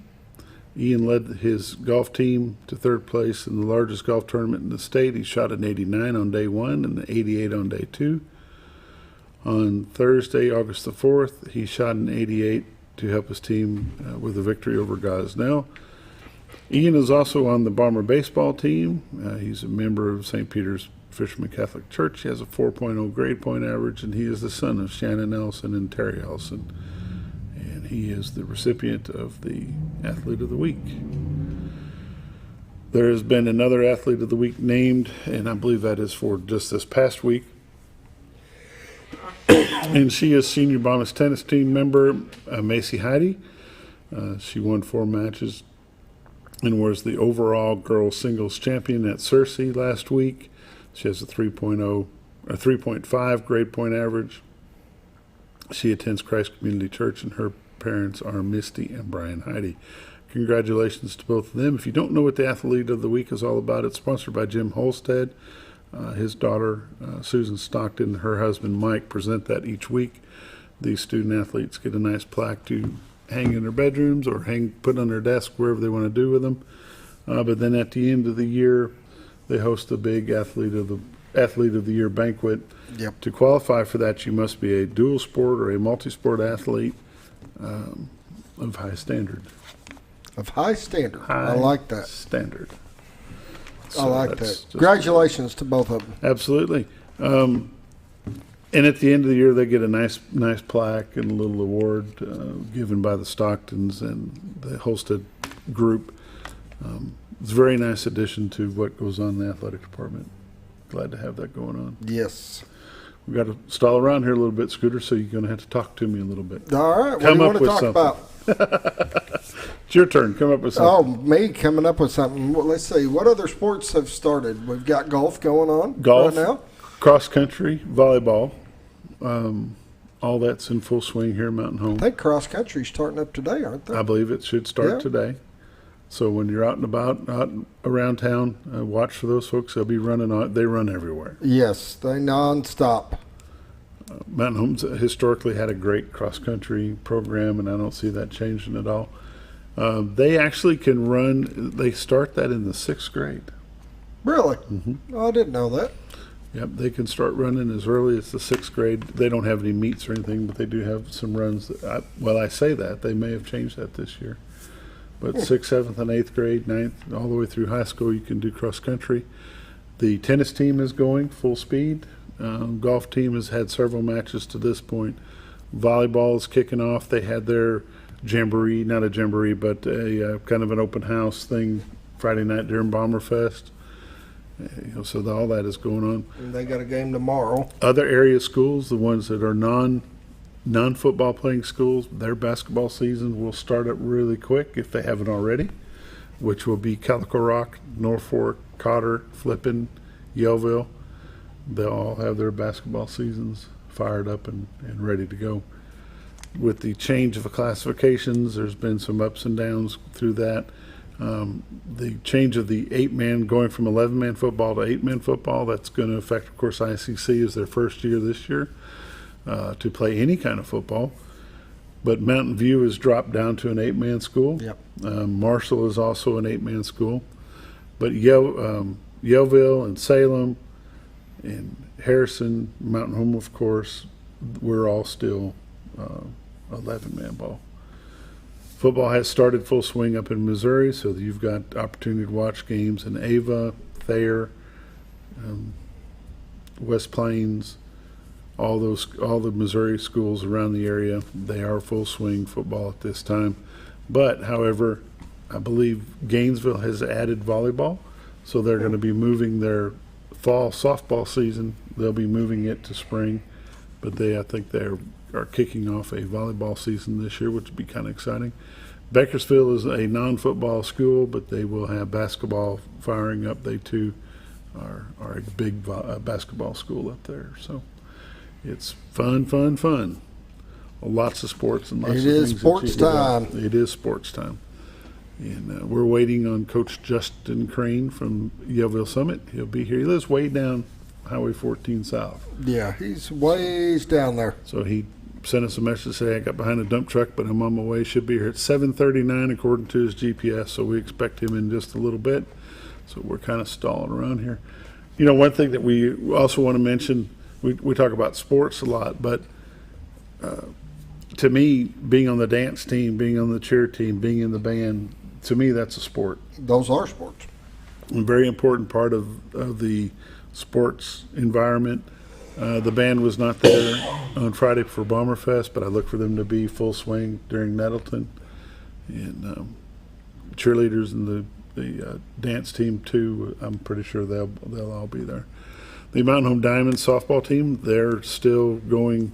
Ian led his golf team to third place in the largest golf tournament in the state. He shot an 89 on day one and an 88 on day two. On Thursday, August the 4th, he shot an 88 to help his team with a victory over Gosnell. Ian is also on the Bomber baseball team. He's a member of St. Peter's Fisherman Catholic Church. He has a 4.0 grade point average, and he is the son of Shannon Ellison and Terry Ellison. He is the recipient of the Athlete of the Week. There has been another Athlete of the Week named, and I believe that is for just this past week. And she is Senior Bombers tennis team member Macy Heidi. She won 4 matches and was the overall girls singles champion at Searcy last week. She has a 3.5 grade point average. She attends Christ Community Church, and her parents are Misty and Brian Heidi. Congratulations to both of them. If you don't know what the Athlete of the Week is all about, it's sponsored by Jim Holstead. His daughter, Susan Stockton, and her husband, Mike, present that each week. These student athletes get a nice plaque to hang in their bedrooms or put on their desk, wherever they want to do with them. But then at the end of the year, they host a big Athlete of the Year banquet. Yep. To qualify for that, you must be a dual sport or a multi-sport athlete of high standard. Of high standard. I like that. Standard. I like that. Congratulations to both of them. Absolutely. And at the end of the year, they get a nice plaque and a little award given by the Stocktons and the Holstead group. It's a very nice addition to what goes on in the athletic department. Glad to have that going on. Yes. We've got to stall around here a little bit, Scooter, so you're going to have to talk to me a little bit. All right. What do you want to talk about? It's your turn. Come up with something. Oh, me coming up with something. Well, let's see. What other sports have started? We've got golf going on Golf, right now. cross country, volleyball. All that's in full swing here at Mountain Home. I think cross country's starting up today, aren't they? I believe it should start today. So when you're out and about, out around town, watch for those folks. They'll be running on. They run everywhere. Yes, they nonstop. Mountain Home's historically had a great cross country program, and I don't see that changing at all. They actually can run. They start that in the 6th grade. Really? Mm-hmm. Oh, I didn't know that. Yep, they can start running as early as the 6th grade. They don't have any meets or anything, but they do have some runs. I say that. They may have changed that this year. But 6th, 7th, and 8th grade, 9th, all the way through high school, you can do cross country. The tennis team is going full speed. Golf team has had several matches to this point. Volleyball is kicking off. They had their jamboree, not a jamboree, but a kind of an open house thing Friday night during Bomber Fest. So all that is going on. And they got a game tomorrow. Other area schools, the ones that are non-football playing schools, their basketball season will start up really quick if they haven't already, which will be Calico Rock, Norfolk, Cotter, Flippin, Yellville. They'll all have their basketball seasons fired up and ready to go. With the change of the classifications, there's been some ups and downs through that. The change of the 8-man going from 11-man football to 8-man football, that's going to affect, of course, ICC is their first year this year to play any kind of football. But Mountain View has dropped down to an 8-man school. Yep. Marshall is also an 8-man school. But Yellville and Salem and Harrison, Mountain Home, of course, we're all still 11-man ball. Football has started full swing up in Missouri, so you've got opportunity to watch games in Ava, Thayer, West Plains, all the Missouri schools around the area. They are full swing football at this time. But, however, I believe Gainesville has added volleyball, so they're going to be moving their fall softball season. They'll be moving it to spring, but I think they are kicking off a volleyball season this year, which would be kind of exciting. Bakersfield is a non-football school, but they will have basketball firing up. They too are a big basketball school up there. So it's fun. Lots of sports and lots of things. It is sports time. It is sports time. And we're waiting on Coach Justin Crain from Yellville-Summit. He'll be here. He lives way down Highway 14 South. Yeah, he's ways down there. So he sent us a message to say, I got behind a dump truck, but I'm on my way. Should be here at 7:39 according to his GPS, so we expect him in just a little bit. So we're kind of stalling around here. You know, one thing that we also want to mention, we talk about sports a lot, but to me, being on the dance team, being on the cheer team, being in the band, to me, that's a sport. Those are sports. A very important part of the sports environment. The band was not there on Friday for Bomber Fest, but I look for them to be full swing during Nettleton. And cheerleaders and the dance team too, I'm pretty sure they'll all be there. The Mountain Home Diamonds softball team, they're still going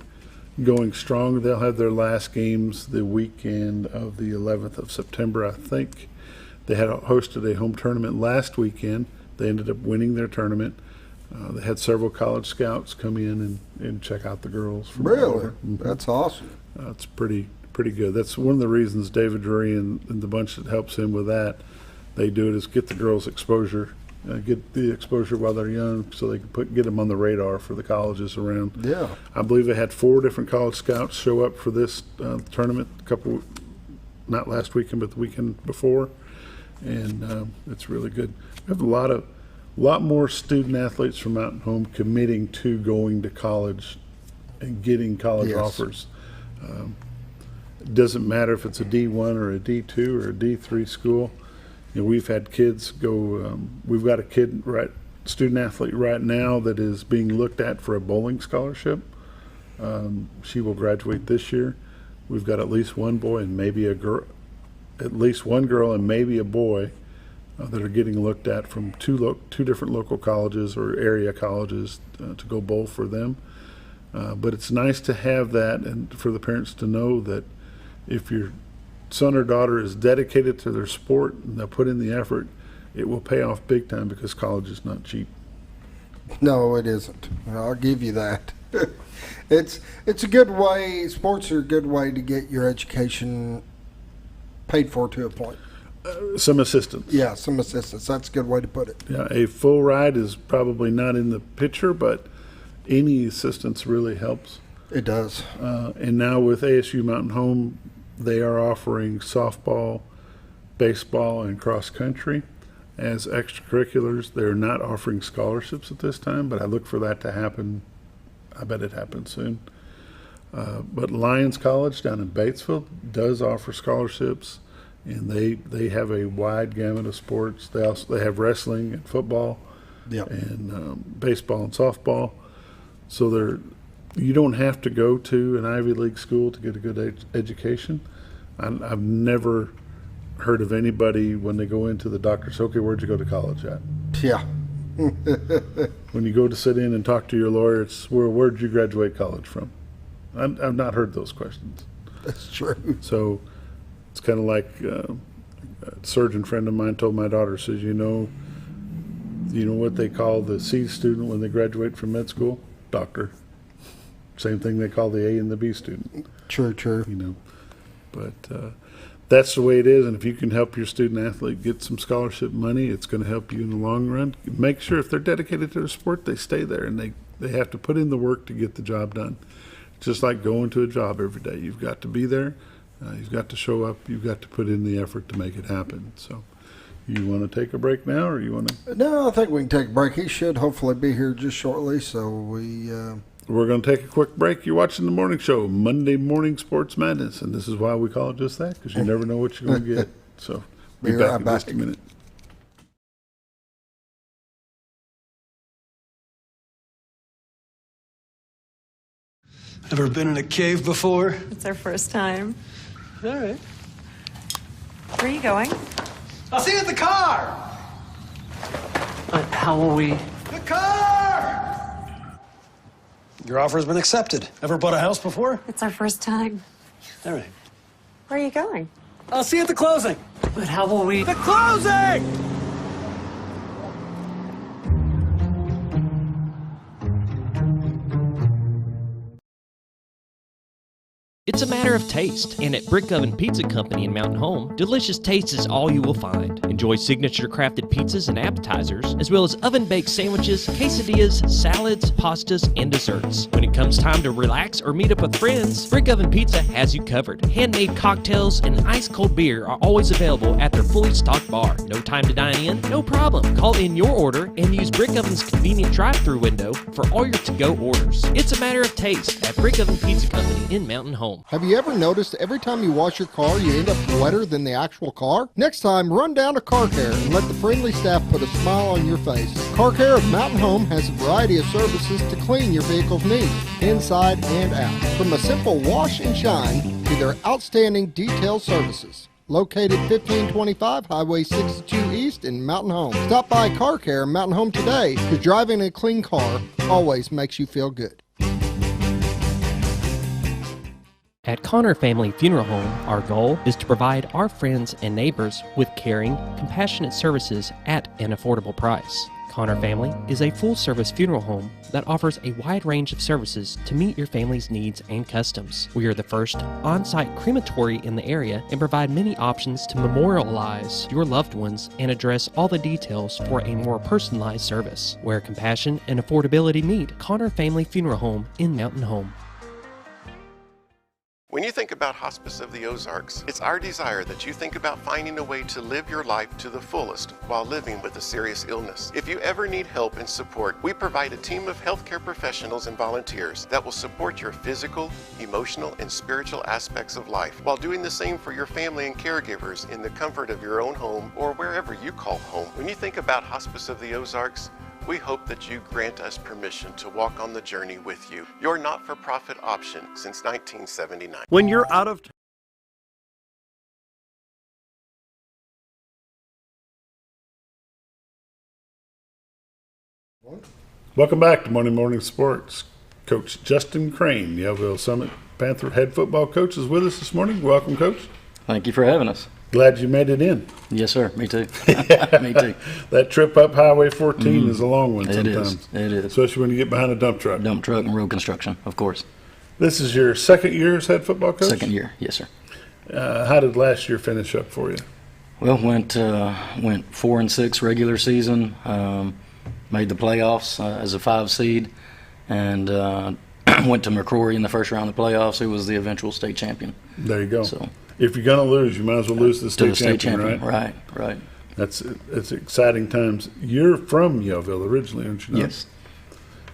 strong. They'll have their last games the weekend of the 11th of September, I think. They had hosted a home tournament last weekend. They ended up winning their tournament. They had several college scouts come in and check out the girls. Really? That's awesome. It's pretty good. That's one of the reasons David Drury and the bunch that helps him with that, they do it is get the girls exposure, get the exposure while they're young so they can get them on the radar for the colleges around. Yeah. I believe they had 4 different college scouts show up for this tournament, not last weekend, but the weekend before. And it's really good. We have a lot more student athletes from Mountain Home committing to going to college and getting college offers. It doesn't matter if it's a D1 or a D2 or a D3 school. You know, we've had kids go. We've got a student athlete right now that is being looked at for a bowling scholarship. She will graduate this year. We've got at least one boy and maybe a girl, at least one girl and maybe a boy that are getting looked at from two different local colleges or area colleges to go bowl for them. But it's nice to have that, and for the parents to know that if your son or daughter is dedicated to their sport and they'll put in the effort, it will pay off big time, because college is not cheap. No, it isn't. I'll give you that. It's a good way. Sports are a good way to get your education paid for to a point. Some assistance. Yeah, some assistance. That's a good way to put it. Yeah, a full ride is probably not in the picture, but any assistance really helps. It does. And now with ASU Mountain Home, they are offering softball, baseball, and cross country as extracurriculars. They're not offering scholarships at this time, but I look for that to happen. I bet it happens soon. But Lions College down in Batesville does offer scholarships, and they have a wide gamut of sports. They have wrestling and football, yep, and baseball and softball. So you don't have to go to an Ivy League school to get a good education. I've never heard of anybody when they go into the doctor say, okay, where'd you go to college at? Yeah. When you go to sit in and talk to your lawyer, it's where'd you graduate college from? I've not heard those questions. That's true. So it's kind of like a surgeon friend of mine told my daughter, says, you know what they call the C student when they graduate from med school? Doctor. Same thing they call the A and the B student. True. But that's the way it is, and if you can help your student athlete get some scholarship money, it's going to help you in the long run. Make sure if they're dedicated to their sport, they stay there, and they have to put in the work to get the job done. It's just like going to a job every day. You've got to be there. You've got to show up. You've got to put in the effort to make it happen. So you want to take a break now, or you want to? No, I think we can take a break. He should hopefully be here just shortly, so we're going to take a quick break. You're watching the morning show, Monday Morning Sports Madness, and this is why we call it just that, because you never know what you're going to get. So be back in just a minute. Ever been in a cave before? It's our first time. All right. Where are you going? I'll see you at the car! How will we? The car! Your offer has been accepted. Ever bought a house before? It's our first time. All right. Where are you going? I'll see you at the closing. But how will we? The closing! It's a matter of taste, and at Brick Oven Pizza Company in Mountain Home, delicious taste is all you will find. Enjoy signature crafted pizzas and appetizers, as well as oven-baked sandwiches, quesadillas, salads, pastas, and desserts. When it comes time to relax or meet up with friends, Brick Oven Pizza has you covered. Handmade cocktails and ice-cold beer are always available at their fully stocked bar. No time to dine in? No problem. Call in your order and use Brick Oven's convenient drive-thru window for all your to-go orders. It's a matter of taste at Brick Oven Pizza Company in Mountain Home. Have you ever noticed every time you wash your car, you end up wetter than the actual car? Next time, run down to Car Care and let the friendly staff put a smile on your face. Car Care of Mountain Home has a variety of services to clean your vehicle's needs, inside and out. From a simple wash and shine to their outstanding detail services. Located 1525 Highway 62 East in Mountain Home. Stop by Car Care in Mountain Home today, because driving a clean car always makes you feel good. At Connor Family Funeral Home, our goal is to provide our friends and neighbors with caring, compassionate services at an affordable price. Connor Family is a full-service funeral home that offers a wide range of services to meet your family's needs and customs. We are the first on-site crematory in the area and provide many options to memorialize your loved ones and address all the details for a more personalized service. Where compassion and affordability meet, Connor Family Funeral Home in Mountain Home. When you think about Hospice of the Ozarks, it's our desire that you think about finding a way to live your life to the fullest while living with a serious illness. If you ever need help and support, we provide a team of healthcare professionals and volunteers that will support your physical, emotional, and spiritual aspects of life while doing the same for your family and caregivers in the comfort of your own home or wherever you call home. When you think about Hospice of the Ozarks, we hope that you grant us permission to walk on the journey with you. Your not-for-profit option since 1979. When you're out of Welcome back to Morning Sports. Coach Justin Crain, Yellville-Summit Panther head football coach, is with us this morning. Welcome, Coach. Thank you for having us. Glad you made it in. Yes, sir. Me too. Me too. That trip up Highway 14 is a long one sometimes. It is. Especially when you get behind a dump truck. Dump truck and road construction, of course. This is your second year as head football coach? Second year, yes, sir. How did last year finish up for you? Well, went 4-6 regular season. Made the playoffs as a 5 seed, and went to McCrory in the first round of the playoffs. Who was the eventual state champion. There you go. So, if you're going to lose, you might as well lose the state champion, right? Right. It's exciting times. You're from Yellville originally, aren't you? Yes.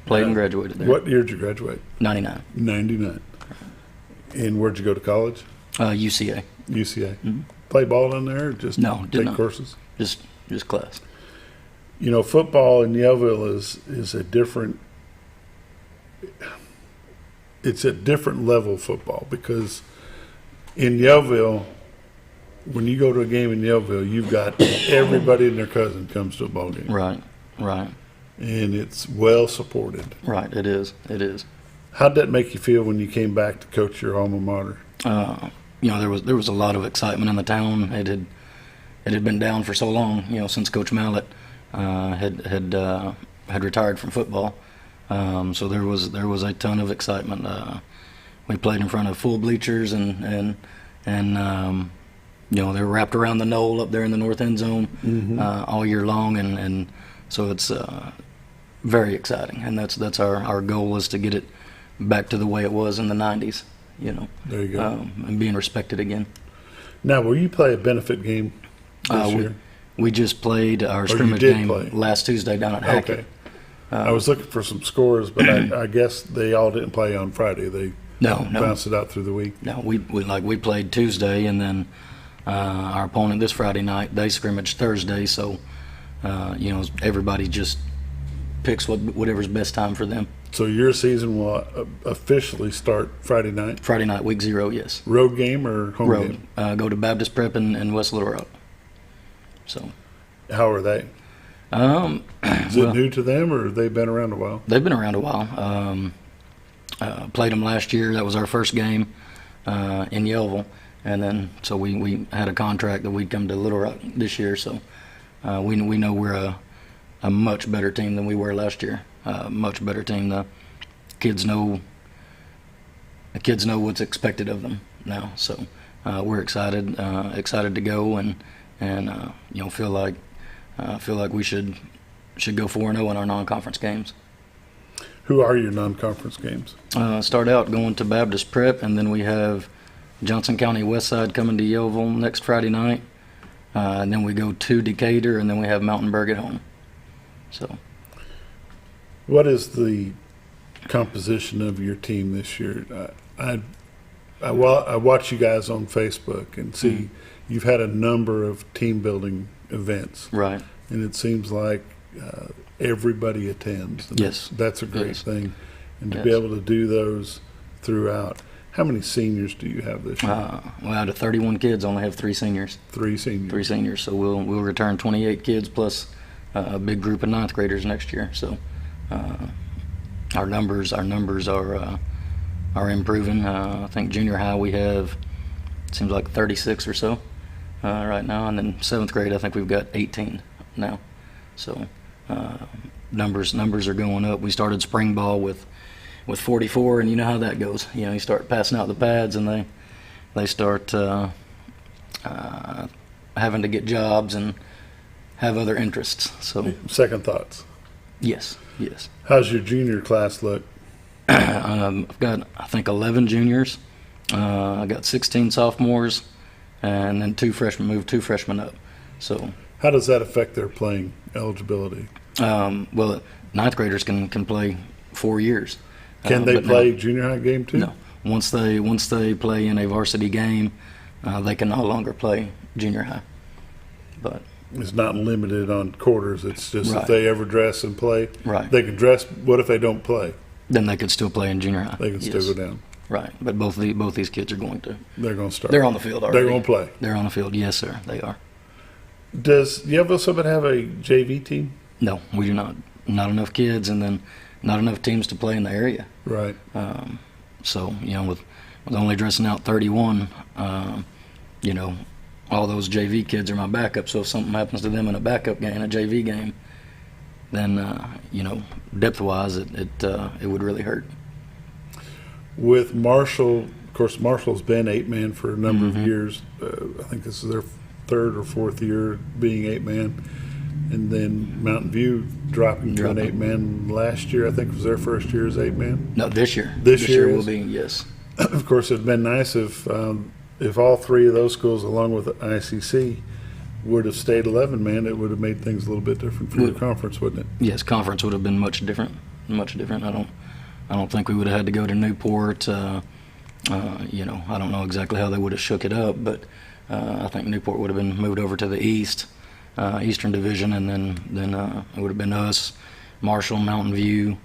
Played and graduated there. What year did you graduate? 99. 99. And where'd you go to college? UCA. UCA. Mm-hmm. Play ball in there, or just take courses? Just class. You know, football in Yellville is a different. It's a different level of football because in Yellville, when you go to a game in Yellville, you've got everybody and their cousin comes to a ball game. Right. And it's well supported. Right, it is. How'd that make you feel when you came back to coach your alma mater? There was a lot of excitement in the town. It had been down for so long, since Coach Mallett had retired from football. So there was a ton of excitement. We played in front of full bleachers and they were wrapped around the knoll up there in the north end zone all year long, and so it's very exciting. And that's our goal is to get it back to the way it was in the 90s. There you go. And being respected again. Now, will you play a benefit game this year? We just played our scrimmage game last Tuesday down at Hackett. Okay. I was looking for some scores, but I guess they all didn't play on Friday. They bounced it out through the week. No, we played Tuesday, and then our opponent this Friday night, they scrimmaged Thursday. So, everybody just picks whatever's best time for them. So your season will officially start Friday night? Friday night, week 0, yes. Road game or home game? Road. Go to Baptist Prep in West Little Rock. So, how are they? Is it new to them, or have they been around a while? They've been around a while. Played them last year. That was our first game in Yellville. And then, so we had a contract that we'd come to Little Rock this year. So we know we're a much better team than we were last year. Much better team. The kids know what's expected of them now. So we're excited to go and feel like we should go 4-0 in our non-conference games. Who are your non-conference games? Start out going to Baptist Prep, and then we have Johnson County Westside coming to Yellville next Friday night. And then we go to Decatur, and then we have Mountainburg at home. So, what is the composition of your team this year? I watch you guys on Facebook and see you've had a number of team building events. Right. And it seems like everybody attends. And yes. That's a great thing. And to be able to do those throughout. How many seniors do you have this year? Well, out of 31 kids, I only have 3 seniors. 3 seniors. 3 seniors. So we'll return 28 kids plus a big group of 9th graders next year. So our numbers are improving. I think junior high we have, it seems like 36 or so right now, and then 7th grade I think we've got 18 now. So numbers are going up. We started spring ball with 44, and you know how that goes. You start passing out the pads, and they start having to get jobs and have other interests. So second thoughts. Yes. How's your junior class look? I've got, I think, 11 juniors. I got 16 sophomores, and then 2 freshmen up. So how does that affect their playing eligibility? Well, 9th graders can play 4 years. Can they play junior high game too? No. Once they play in a varsity game, they can no longer play junior high. But it's not limited on quarters. It's just right. If they ever dress and play, right. They can dress. What if they don't play? Then they could still play in junior high. They can still go down. Right, but both these kids are going to. They're going to start. They're on the field already. They're going to play. They're on the field. Yes, sir. They are. Does Yellville-Summit have a JV team? No, we do not. Not enough kids, and then not enough teams to play in the area. Right. So, you know, with only dressing out 31, you know, all those JV kids are my backup. So if something happens to them in a backup game, a JV game, then, you know, depth-wise, it would really hurt. With Marshall, of course, Marshall's been 8-man for a number of years. I think this is their 3rd or 4th year being 8-man. And then Mountain View dropping to an 8-man last year. I think was their first year as 8-man. No, this year. This year will be, yes. Of course, it'd been nice if all 3 of those schools, along with the ICC, would have stayed 11-man. It would have made things a little bit different for your conference, wouldn't it? Yes, conference would have been much different. Much different. I don't think we would have had to go to Newport. You know, I don't know exactly how they would have shook it up, but I think Newport would have been moved over to the East. Eastern Division, and then it would have been us, Marshall, Mountain View,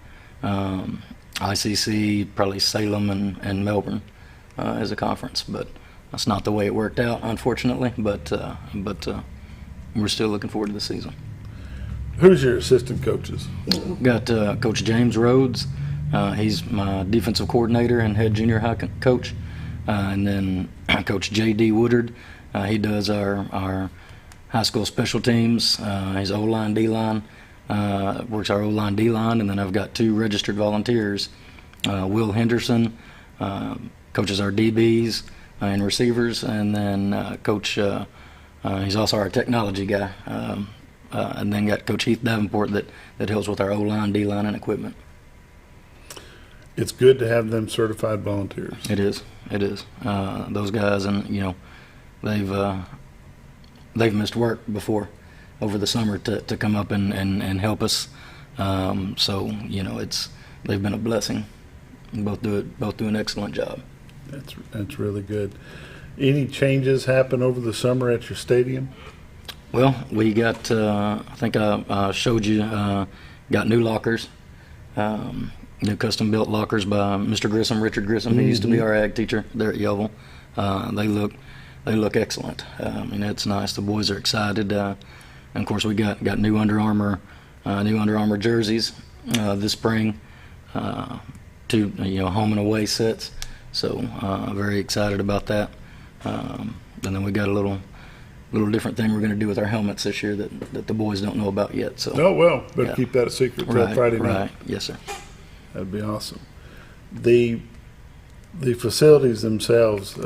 ICC, probably Salem and Melbourne as a conference. But that's not the way it worked out, unfortunately. But we're still looking forward to the season. Who's your assistant coaches? Got Coach James Rhodes. He's my defensive coordinator and head junior high coach. And then Coach J.D. Woodard. He does our high school special teams. He's O-line, D-line, works our O-line, D-line, and then I've got 2 registered volunteers. Will Henderson coaches our DBs and receivers, and then Coach, he's also our technology guy, and then got Coach Heath Davenport that helps with our O-line, D-line, and equipment. It's good to have them certified volunteers. It is. Those guys, and you know, they've missed work before over the summer to come up and help us. So, you know, they've been a blessing. Both do an excellent job. That's really good. Any changes happen over the summer at your stadium? Well, we got, I think I showed you, got new lockers, new custom-built lockers by Mr. Grissom, Richard Grissom. He used to be our ag teacher there at Yellville. They look excellent. I mean, it's nice. The boys are excited. And of course, we got new Under Armour jerseys this spring. 2 home and away sets. So very excited about that. And then we got a little different thing we're going to do with our helmets this year that the boys don't know about yet. So. Oh well, better keep that a secret till Friday night. Right. Yes, sir. That'd be awesome. The facilities themselves.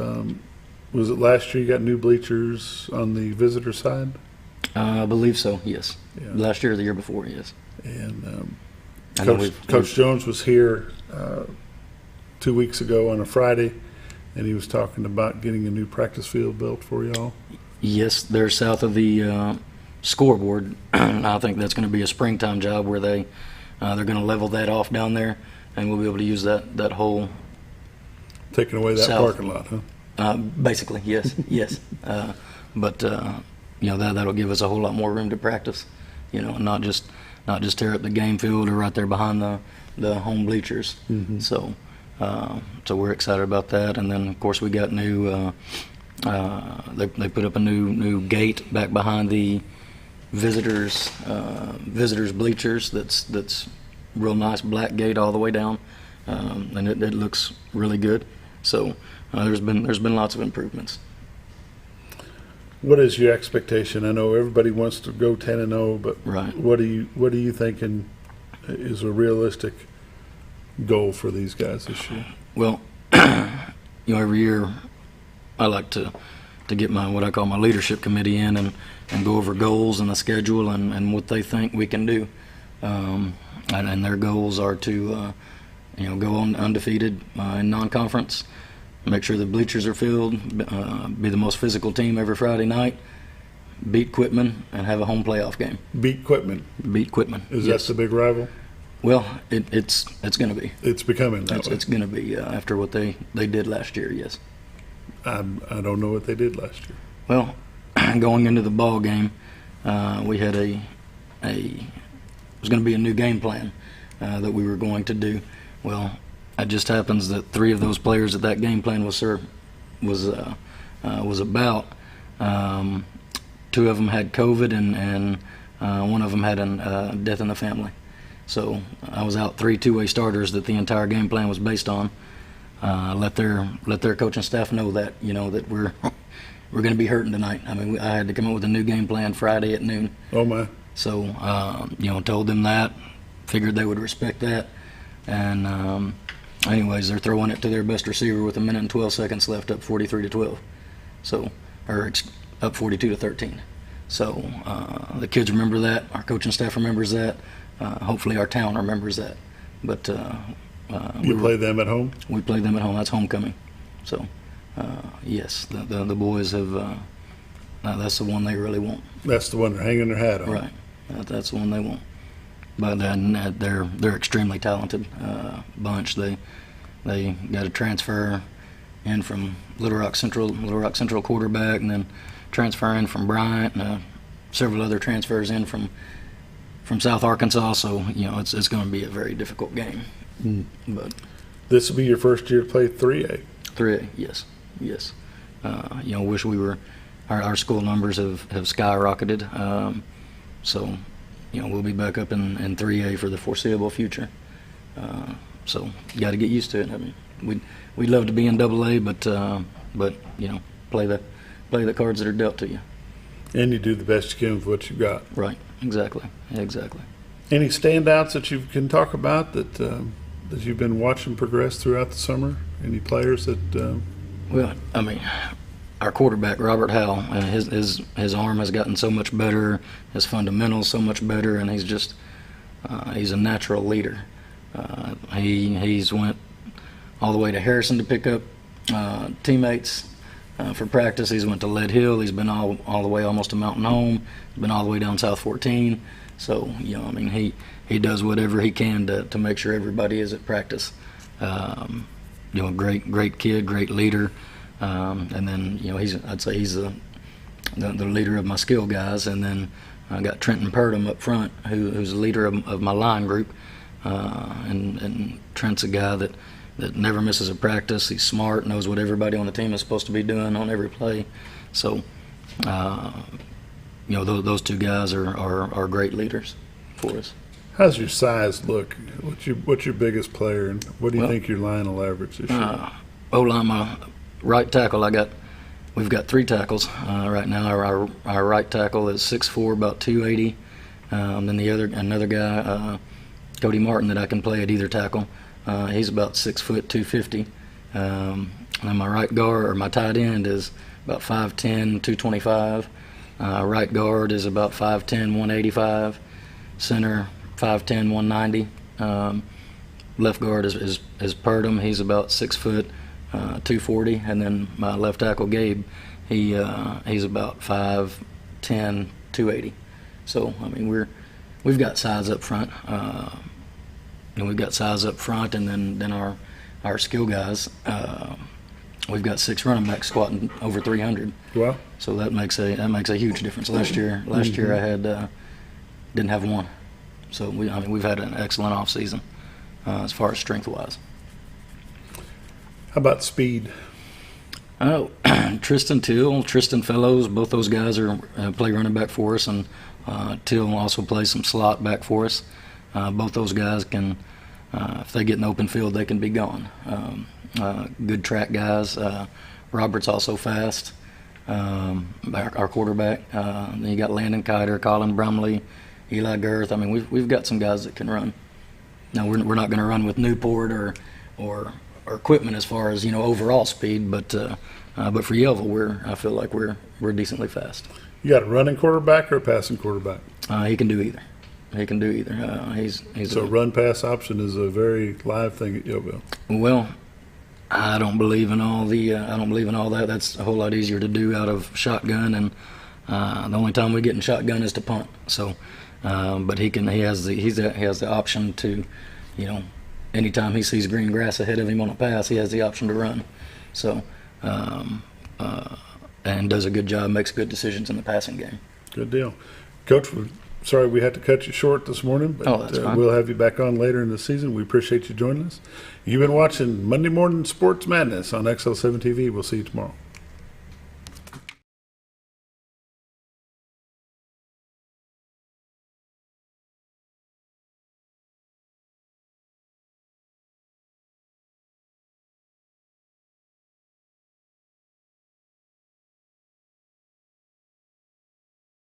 Was it last year you got new bleachers on the visitor side? I believe so, yes. Yeah. Last year or the year before, yes. And Coach Jones was here 2 weeks ago on a Friday, and he was talking about getting a new practice field built for y'all. Yes, they're south of the scoreboard. I think that's going to be a springtime job where they're going to level that off down there, and we'll be able to use that whole taking away that south parking lot, huh? Basically, yes, yes. But you know, that'll give us a whole lot more room to practice. You know, and not just tear up the game field or right there behind the home bleachers. Mm-hmm. So we're excited about that. And then of course we got new. They put up a new gate back behind the visitors bleachers. That's real nice black gate all the way down, and it looks really good. So. There's been lots of improvements. What is your expectation? I know everybody wants to go 10-0, but right. What are you thinking is a realistic goal for these guys this year? Well, you know, every year I like to get my what I call my leadership committee in and go over goals and the schedule and what they think we can do. And their goals are to go on undefeated in non-conference. Make sure the bleachers are filled, be the most physical team every Friday night, beat Quitman, and have a home playoff game. Beat Quitman? Beat Quitman. Is that the big rival? Well, it's going to be. It's becoming that way. It's going to be after what they did last year, yes. I don't know what they did last year. Well, going into the ball game, we had it was going to be a new game plan that we were going to do. Well, it just happens that 3 of those players that game plan was about. 2 of them had COVID, and 1 of them had a death in the family. So I was out 3 two-way starters that the entire game plan was based on. Let their coaching staff know that, that we're going to be hurting tonight. I mean, I had to come up with a new game plan Friday at noon. Oh my! So told them that, figured they would respect that, and anyways, they're throwing it to their best receiver with 1 minute and 12 seconds left, up 43-12. So up 42-13. So the kids remember that. Our coaching staff remembers that. Hopefully, our town remembers that. But you play them at home? We play them at home. That's homecoming. So, yes, the boys have. That's the one they really want. That's the one they're hanging their hat on. Right. That's the one they want. But they're extremely talented bunch. They got a transfer in from Little Rock Central quarterback, and then transfer in from Bryant, and several other transfers in from South Arkansas. So it's going to be a very difficult game. But this will be your first year to play 3A. 3A, yes. Wish we were. Our school numbers have skyrocketed. So we'll be back up in 3A for the foreseeable future. So got to get used to it. I mean, we'd love to be in AA, but play the cards that are dealt to you. And you do the best you can with what you got. Right. Exactly. Any standouts that you can talk about that you've been watching progress throughout the summer? Any players that? Well, I mean, our quarterback Robert Howell, and his arm has gotten so much better, his fundamentals so much better, and he's just he's a natural leader. He's went all the way to Harrison to pick up teammates for practice. He's went to Lead Hill. He's been all the way almost to Mountain Home. He's been all the way down South 14. So I mean, he does whatever he can to make sure everybody is at practice. Great kid, great leader. And then I'd say he's the leader of my skill guys. And then I got Trenton Purdom up front, who's the leader of my line group. And Trent's a guy that never misses a practice. He's smart, knows what everybody on the team is supposed to be doing on every play. So, those two guys are great leaders for us. How's your size look? What's your biggest player, and what do you think your line will average this year? O-line, my right tackle, we've got 3 tackles right now. Our right tackle is 6'4", about 280. Then another guy, Cody Martin, that I can play at either tackle. He's about 6 foot, 250. And my right guard, or my tight end, is about 5'10", 225. Right guard is about 5'10", 185. Center, 5'10", 190. Left guard is Purdom. He's about 6 foot, 240. And then my left tackle, Gabe, he's about 5'10", 280. So I mean, we've got size up front. And then our skill guys. We've got 6 running backs squatting over 300. Wow! So that makes a huge difference. Last year I had didn't have one. So we've had an excellent off season as far as strength wise. How about speed? Oh, Tristan Till, Tristan Fellows, both those guys are play running back for us, and Till also plays some slot back for us. Both those guys can, if they get in the open field, they can be gone. Good track guys. Robert's also fast. Our quarterback. Then you got Landon Kiter, Colin Brumley, Eli Girth. I mean, we've got some guys that can run. Now we're not going to run with Newport or equipment as far as overall speed, but for Yellville, I feel like we're decently fast. You got a running quarterback or a passing quarterback? He can do either. He's so run pass option is a very live thing at Yellville. Well, I don't believe in all that. That's a whole lot easier to do out of shotgun, and the only time we get in shotgun is to punt. So, but he has the option to, anytime he sees green grass ahead of him on a pass, he has the option to run. So, and does a good job, makes good decisions in the passing game. Good deal, Coach. Sorry we had to cut you short this morning, but that's fine. We'll have you back on later in the season. We appreciate you joining us. You've been watching Monday Morning Sports Madness on XL7-TV. We'll see you tomorrow.